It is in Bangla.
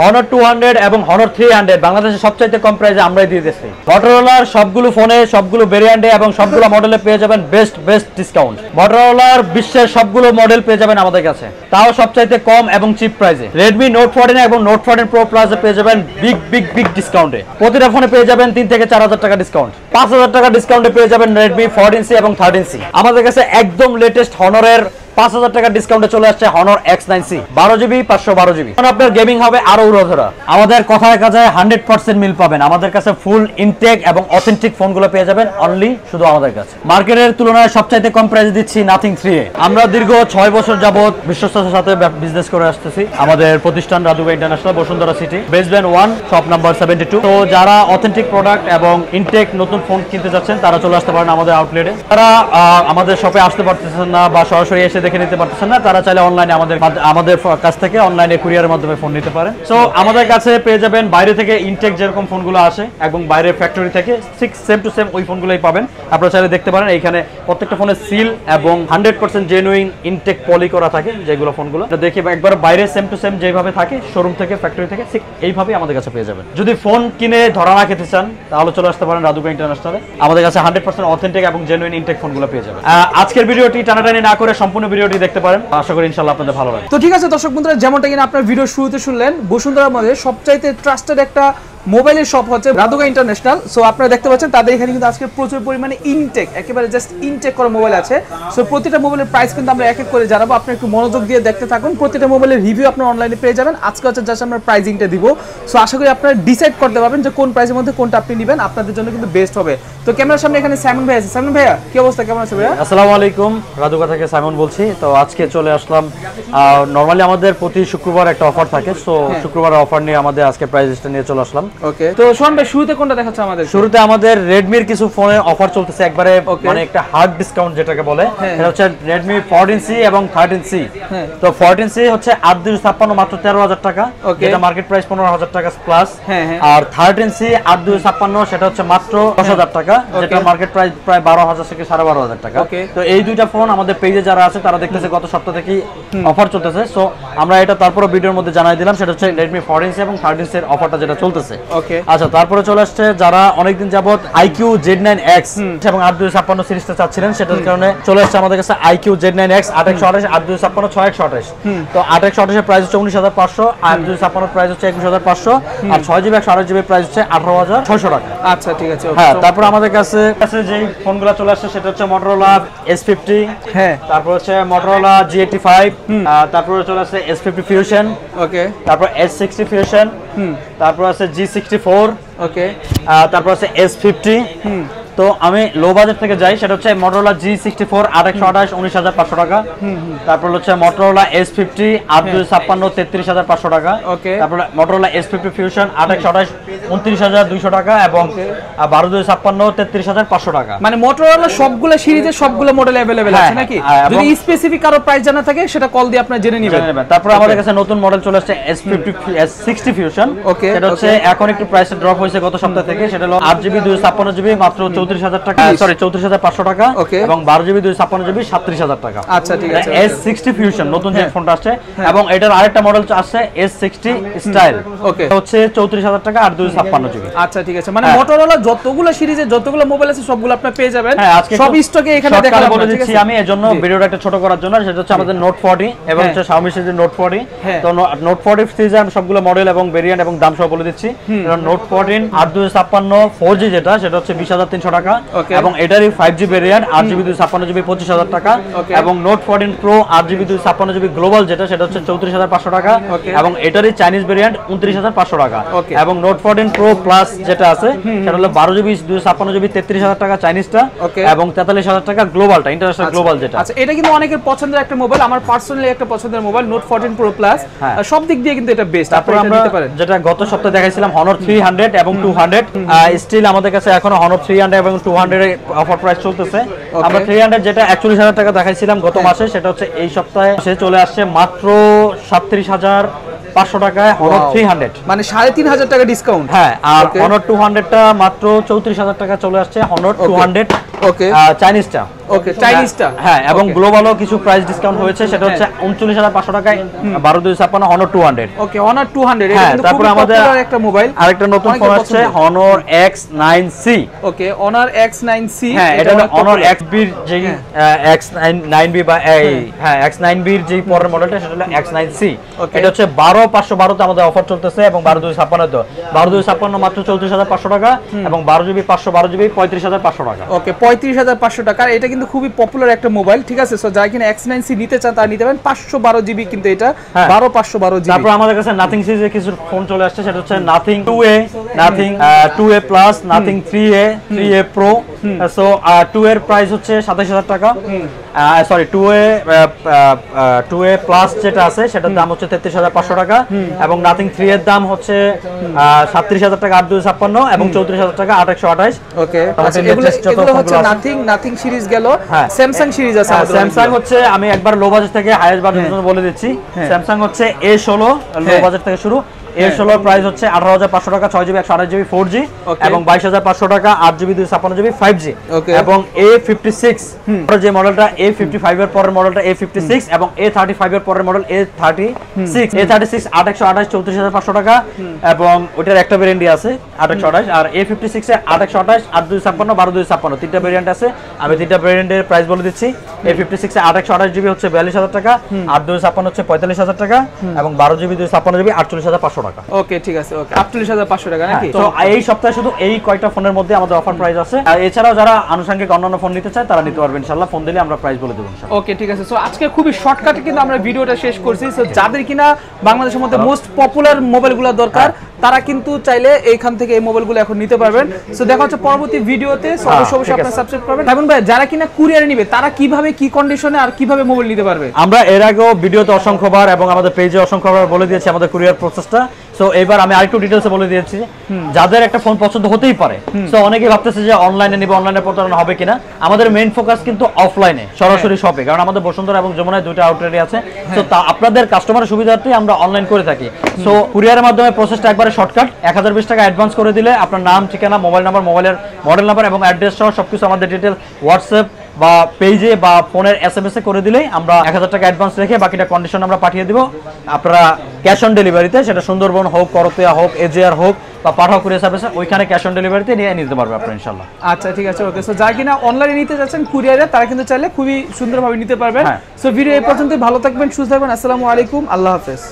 Honor 200 এবং Honor 300 বাংলাদেশের সবচাইতে কম প্রাইসে আমরাই দিয়ে দিচ্ছি। Motorola সবগুলো ফোনে সবগুলো ভেরিয়েন্টে এবং সবগুলো মডেলে পেয়ে যাবেন বেস্ট ডিসকাউন্ট। Motorola বিশ্বের সবগুলো মডেল পেয়ে যাবেন আমাদের কাছে, তাও সবচাইতে কম এবং চিপ প্রাইসে। Redmi Note 14 এবং Note 14 Pro Plus এ পেয়ে যাবেন বিগ ডিসকাউন্টে। প্রতিটা ফোনে পেয়ে যাবেন 3 থেকে 4000 টাকা ডিসকাউন্ট। 5000 টাকা ডিসকাউন্টে পেয়ে যাবেন Redmi 14C এবং 13C। আমাদের কাছে একদম লেটেস্ট Honorএর 5000 টাকা ডিসকাউন্টে চলে আসছে Honor X9C 12GB 512GB। এখন আপনার গেমিং হবে আরো উড়াধরা। আমাদের কথায় কাজে 100% মিল পাবেন। আমাদের কাছে ফুল ইনটেক এবং অথেন্টিক ফোনগুলো পেয়ে যাবেন অনলি শুধু আমাদের কাছে। মার্কেটের তুলনায় সবচাইতে কম প্রাইসে দিচ্ছি নাথিং 3 এ। আমরা দীর্ঘ 6 বছর যাবত বিশ্বস্ততার সাথে বিজনেস করে আসতেছি। আমাদের প্রতিষ্ঠান রাধুকা ইন্টারন্যাশনাল, বসুন্ধরা সিটি, বেসব্যান্ড 1, শপ নাম্বার 72। তো যারা অথেন্টিক প্রোডাক্ট এবং ইনটেক নতুন ফোন কিনতে যাচ্ছেন তারা চলে আসতে পারেন আমাদের আউটলেটে। তারা আমাদের শপে আসতে পারতেছেন না বা সরাসরি এসে দেখে নিতে পারতেছেন না, তারা চাইলে অনলাইনে আমাদের কাছ থেকে অনলাইনে কুরিয়ারের মাধ্যমে ফোন নিতে পারেন। সো আমাদের কাছে পেয়ে যাবেন বাইরে থেকে ইনটেক যেরকম ফোনগুলো আসে এবং বাইরের ফ্যাক্টরি থেকে সেম টু সেম ওই ফোনগুলোই পাবেন। আপনারা চাইলে দেখতে পারেন, এইখানে প্রত্যেকটা ফোনে সিল এবং 100% জেনুইন ইনটেক পলি করা থাকে যেগুলো ফোনগুলো দেখে একবার বাইরে সেম টু সেম যেভাবে থাকে শোরুম থেকে ফ্যাক্টরি থেকে ঠিক এইভাবেই আমাদের কাছে পেয়ে যাবেন। যদি ফোন কিনে ধরা না খেতে চান তাহলে চলে আসতে পারেন রাধুকা ইন্টারন্যাশনালে। আমাদের কাছে 100% অথেন্টিক এবং জেনুইন ইনটেক ফোনগুলো পেয়ে যাবেন। আজকের ভিডিওটি টানাটানি না করে সম্পূর্ণ ভিডিওটি দেখতে পারেন, আশা করি ইনশাআল্লাহ আপনাদের ভালো লাগবে। তো ঠিক আছে দর্শক বন্ধুরা, যেমনটা কিনা আপনার ভিডিও শুরুতে শুনলেন, বসুন্ধরার মধ্যে সবচাইতে ট্রাস্টেড একটা মোবাইলের শপ হচ্ছে রাধুকা ইন্টারন্যাশনাল। সো আপনারা দেখতে পাচ্ছেন তাদের এখানে কিন্তু আজকে প্রচুর পরিমাণে ইনটেক, একেবারে জাস্ট ইনটেক করা মোবাইল আছে। সো প্রতিটা মোবাইলের প্রাইস কিন্তু আমরা এক এক করে জানাবো, আপনি একটু মনোযোগ দিয়ে দেখতে থাকুন। প্রতিটা মোবাইলের রিভিউ আপনারা অনলাইনে পেয়ে যাবেন। আজকে হচ্ছে জাস্ট আমরা প্রাইজিংটা দিব। সো আশা করি আপনারা ডিসাইড করতে পারবেন যে কোন প্রাইসের মধ্যে কোনটা আপনি নেবেন, আপনাদের জন্য কিন্তু বেস্ট হবে। তো ক্যামেরার সামনে এখানে সাইমন ভাই আছে। সাইমন ভাইয়া কি অবস্থা, কেমন আছে ভাইয়া? আসসালামু আলাইকুম, রাধুকা থেকে সাইমন বলছি। তো আজকে চলে আসলাম, নরমালি আমাদের প্রতি শুক্রবার একটা অফার থাকে, সো শুক্রবারের অফার নিয়ে আমাদের আজকে প্রাইস লিস্টটা নিয়ে চলে আসলাম। ওকে, তো শুরুতে কোনটা দেখাচ্ছে আমাদের? শুরুতে আমাদের Redmi এর কিছু ফোনে অফার চলতেছে, একবারে মানে একটা হার্ড ডিসকাউন্ট যেটাকে বলে। এটা হচ্ছে Redmi 14C এবং 13C। তো 14C হচ্ছে 8256 মাত্র 13000 টাকা, যেটা মার্কেট প্রাইস 15000 টাকা প্লাস। আর 13C 8256 সেটা হচ্ছে মাত্র 10000 টাকা, যেটা মার্কেট প্রাইস প্রায় 12000 থেকে 12500 টাকা। তো এই দুইটা ফোন আমাদের পেজে যারা আছে তারা দেখতেছে গত সপ্তাহ থেকে অফার চলতেছে। সো আমরা এটা তারপরে ভিডিওর মধ্যে জানাই দিলাম, সেটা হচ্ছে Redmi 14C এবং 13C এর অফারটা যেটা চলতেছে। আচ্ছা, তারপরে চলে আসছে যারা অনেকদিন যাবত IQ Z9X এবং 8256 সিরিজটা চাচ্ছিলেন, সেটার কারণে চলে আসছে আমাদের কাছে IQ Z9X 8228 8256 6128। তো 8128 এর প্রাইস হচ্ছে 19500, 8256 প্রাইস হচ্ছে 21500, আর 6GB 128GB প্রাইস হচ্ছে 18600 টাকা। আচ্ছা ঠিক আছে। হ্যাঁ, তারপর আমাদের কাছে যেই ফোনগুলো চলে আসছে সেটা হচ্ছে Motorola S50, তারপর হচ্ছে Motorola G85, তারপর চলে আসছে S50 Fusion, তারপর S60 Fusion, তারপর আছে G64, তারপর আছে S50। তো আমি লো বাজেট থেকে যাই, সেটা হচ্ছে Motorola G64 8128 19500 টাকা। তারপর হচ্ছে Motorola S50 8256 33500 টাকা। তারপর Motorola S50 Fusion 8128 29200 টাকা এবং 12256 33500 টাকা। মানে Motorola সবগুলো সিরিজের সবগুলো মডেল अवेलेबल আছে নাকি? যদি স্পেসিফিক কারো প্রাইস জানা থাকে সেটা কল দিয়ে আপনারা জেনে নেবেন। তারপর আমাদের কাছে নতুন মডেল চলে আসছে S60 Fusion। সেটা হচ্ছে এখন একটু প্রাইস ড্রপ হয়েছে গত সপ্তাহ থেকে, সেটা হলো 8GB 256GB মাত্র 34000 টাকা, সরি 34500 টাকা, এবং 12GB 256GB 37000 টাকা। আচ্ছা ঠিক আছে। S60 Fusion নতুন যে ফোনটা আসছে, এবং এটার আরেকটা মডেল আছে S60 স্টাইল, এটা হচ্ছে 34000 টাকা আর 256GB। আচ্ছা ঠিক আছে, মানে Motorola যতগুলো সিরিজের যতগুলো মোবাইল আছে সবগুলো আপনি পেয়ে যাবেন। সব স্টকে এখানে দেখালাম বলে দিচ্ছি আমি, এজন্য ভিডিওটা একটা ছোট করার জন্য। সেটা হচ্ছে আমাদের Note 40 এবং হচ্ছে Xiaomi সিরিজের Note 40। তো Note 40 সিরিজের আমি সবগুলো মডেল এবং ভেরিয়েন্ট এবং দাম সব বলে দিচ্ছি। Note 14 8256 4G যেটা, সেটা হচ্ছে 20300 টাকা, এবং এটারই 5G ভেরিয়েন্ট 8GB 256GB 25000 টাকা, এবং Note 14 Pro 8GB 256GB global যেটা, সেটা হচ্ছে 34500 টাকা, এবং এটারই চাইনিজ ভেরিয়েন্ট 29500 টাকা, এবং Note 14 Pro Plus যেটা আছে সেটা হলো 12GB 256GB 33000 টাকা চাইনিজটা, এবং 43000 টাকা গ্লোবালটা, ইন্টারন্যাশনাল গ্লোবাল যেটা। আচ্ছা, এটা কিন্তু অনেকের পছন্দের একটা মোবাইল, আমার পার্সোনালি একটা পছন্দের মোবাইল Note 14 Pro Plus, সব দিক দিয়ে কিন্তু এটা বেস্ট। তারপর আমরা যেটা গত সপ্তাহে দেখাইছিলাম Honor 300 এবং 200, স্টিল আমাদের কাছে এখন Honor 300 এবং 200 এর অফার প্রাইস চলতেছে। আমরা 300 যেটা 41000 টাকা দেখাইছিলাম গত মাসে, সেটা হচ্ছে এই সপ্তাহে সে চলে আসছে মাত্র 37500 টাকায় Honor 300, মানে 3500 টাকা ডিসকাউন্ট। হ্যাঁ, আর Honor 200 টা মাত্র 34000 টাকা চলে আসছে Honor 200 চাইনিজটা। ওকে চাইনিজটা হ্যাঁ এবং গ্লোবালও কিছু প্রাইস ডিসকাউন্ট হয়েছে, সেটা হচ্ছে 39,500 টাকায় 12/256 Honor 200। ওকে Honor 200 এটা কিন্তু তারপর আমাদের একটা মোবাইল, আরেকটা নতুন ফোন আছে Honor X9C। ওকে Honor X9C, হ্যাঁ এটা হলো Honor XB এর যে X9B বা হ্যাঁ X9B এর যে পরের মডেলটা সেটা হলো X9C। এটা হচ্ছে 12,512 তে আমাদের অফার চলতেছে এবং 12/256 তো 12/256 মাত্র 34,500 টাকা এবং 12GB 512GB 35,500 টাকা। ওকে 35,500 টাকা। এটা কিন্তু খুবই পপুলার একটা মোবাইল, ঠিক আছে। সো যারা কিনা X9C নিতে চান তারা নিতে পারেন। 512GB কিন্তু এটা 512GB। তারপর আমাদের কাছে নাথিং সিরিজের কিছু ফোন চলে আসছে, সেটা হচ্ছে nothing 2A, nothing 2A plus, nothing 3A, 3A Pro। So 2 এর প্রাইস হচ্ছে 27,000 টাকা, সরি 2A প্লাস যেটা আছে সেটার দাম হচ্ছে 33,500 টাকা এবং নাথিং 3 এর দাম হচ্ছে 37,000 টাকা 8/256 এবং 34,000 টাকা 8/128। ওকে আচ্ছা এগুলো হচ্ছে নাথিং সিরিজ গেল। স্যামসাং সিরিজ আছে আমাদের। স্যামসাং হচ্ছে আমি একবার লো বাজেট থেকে হাইয়েস্ট বাজেটের জন্য বলে দিচ্ছি। স্যামসাং হচ্ছে A16 লো বাজেট থেকে শুরু। A16 এর প্রাইস হচ্ছে 18,500 টাকা 6GB 128GB 4G এবং 22,500 টাকা 8GB 256GB 5G এবং A56 যে মডেলটা A55 এর পরের মডেলটা A56 এবং A35 এর পরের মডেল A36 8/128 34,500 টাকা এবং ওটার একটা ভেরিয়েন্টই আছে 8/128 আর A56 এ 8/128 8/256 12/256 তিনটা ভেরিয়েন্ট আছে। আমি তিনটা ভেরিয়েন্টের প্রাইস বলে দিচ্ছি। A56 এ 8/128GB হচ্ছে 42,000 টাকা, 8/256 হচ্ছে 45,000 টাকা এবং 12GB 256GB 48,500 টাকা। ওকে ঠিক আছে, ওকে 48,500 টাকা নাকি? তো এই সপ্তাহে শুধু এই কয়টা ফোনের মধ্যে আমাদের অফার প্রাইস আছে, আর এছাড়াও যারা আনুষঙ্গিক অন্যান্য ফোন নিতে চায় তারা নিতে পারবে ইনশাআল্লাহ। ফোন দিলে আমরা প্রাইস বলে দেব ইনশাআল্লাহ। ওকে ঠিক আছে। সো আজকে খুবই শর্টকাটে কিন্তু আমরা ভিডিওটা শেষ করছি। সো যাদের কিনা বাংলাদেশের মধ্যে মোস্ট পপুলার মোবাইলগুলো দরকার তারা কিন্তু চাইলে এইখান থেকে এই মোবাইলগুলো এখন নিতে পারবেন। সো দেখা হচ্ছে পরবর্তী ভিডিওতে। সো অবশ্যই আপনারা সাবস্ক্রাইব করবেন। এখন ভাই যারা কিনা কুরিয়ারে নেবে তারা কিভাবে কি কন্ডিশনে আর কিভাবে মোবাইল নিতে পারবে? আমরা এর আগেও ভিডিওতে অসংখ্যবার এবং আমাদের পেজে অসংখ্যবার বলে দিয়েছি আমাদের কুরিয়ার প্রসেসটা। সো এবার আমি আরেকটু ডিটেইলসে বলে দিয়েছি। যাদের একটা ফোন পছন্দ হতেই পারে, সো অনেকেই ভাবতেছে যে অনলাইনে নিব, অনলাইনে প্রতারণা হবে কিনা। আমাদের মেইন ফোকাস কিন্তু অফলাইনে সরাসরি শপে, কারণ আমাদের বসুন্ধরা এবং যমুনায় দুটো আউটলেটই আছে। সো আপনাদের কাস্টমারের সুবিধার্থে আমরা অনলাইন করে থাকি। সো কুরিয়ারের মাধ্যমে প্রসেসটা একবারে শর্টকাট। 1020 টাকা অ্যাডভান্স করে দিলে আপনার নাম, ঠিকানা, মোবাইল নাম্বার, মোবাইলের মডেল নাম্বার এবং অ্যাড্রেস সহ সবকিছু আমাদের ডিটেল হোয়াটসঅ্যাপ বা পেজে বা ফোনের SMS এ করে দিলেই আমরা 1000 টাকা অ্যাডভান্স রেখে বাকিটা কন্ডিশন আমরা পাঠিয়ে দিব। আপনারা ক্যাশ অন ডেলিভারিতে, সেটা সুন্দরবন হোক, করতিয়া হোক, এজিআর হোক বা পাঠাও কুরিয়ার সার্ভিসে, ওইখানে ক্যাশ অন ডেলিভারিতে নিয়ে নিতে পারবে আপনারা ইনশাআল্লাহ। আচ্ছা ঠিক আছে, ওকে। সো যারা কিনা অনলাইনে নিতে যাচ্ছেন কুরিয়ারে তারা কিন্তু চাইলে খুবই সুন্দরভাবে নিতে পারবেন। সো ভিডিও এই পর্যন্তই। ভালো থাকবেন, সুস্থ থাকবেন। আসসালামু আলাইকুম, আল্লাহ হাফেজ।